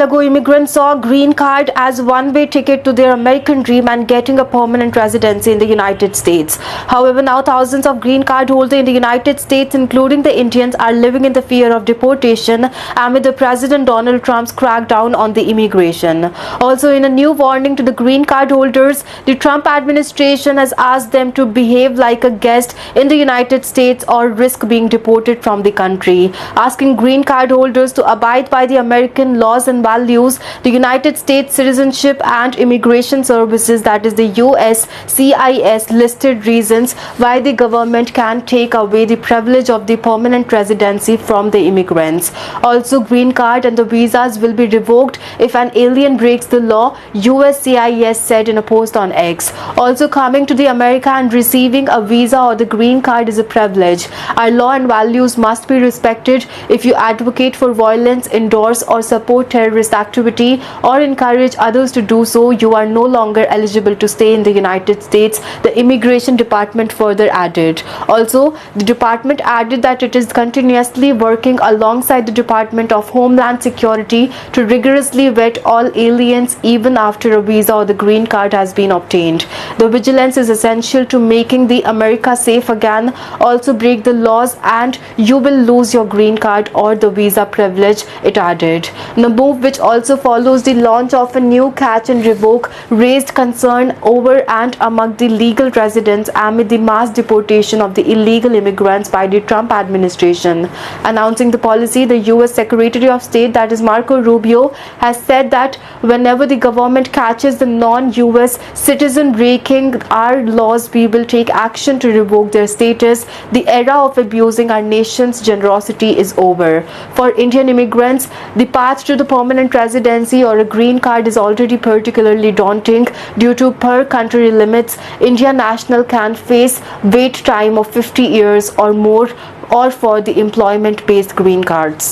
Ago, immigrants saw green card as one-way ticket to their American dream and getting a permanent residency in the United States. However, now thousands of green card holders in the United States, including the Indians, are living in the fear of deportation amid the President Donald Trump's crackdown on the immigration. Also, in a new warning to the green card holders, the Trump administration has asked them to behave like a guest in the United States or risk being deported from the country, asking green card holders to abide by the American laws and values. The United States Citizenship and Immigration Services, that is the USCIS, listed reasons why the government can take away the privilege of the permanent residency from the immigrants. Also, green card and the visas will be revoked if an alien breaks the law, USCIS said in a post on X. Also, coming to the America and receiving a visa or the green card is a privilege. Our law and values must be respected. If you advocate for violence, endorse or support terrorist activity or encourage others to do so, you are no longer eligible to stay in the United States, the Immigration Department further added. Also, the department added that it is continuously working alongside the Department of Homeland Security to rigorously vet all aliens even after a visa or the green card has been obtained. The vigilance is essential to making the America safe again. Also, break the laws and you will lose your green card or the visa privilege, it added. The move, which also follows the launch of a new catch and revoke, raised concern over and among the legal residents amid the mass deportation of the illegal immigrants by the Trump administration. Announcing the policy, the US Secretary of State, that is Marco Rubio, has said that whenever the government catches the non-US citizen breaking our laws, we will take action to revoke their status. The era of abusing our nation's generosity is over. For Indian immigrants, the path to the permanent residency or a green card is already particularly daunting due to per country limits. Indian national can face wait time of 50 years or more or for the employment based green cards.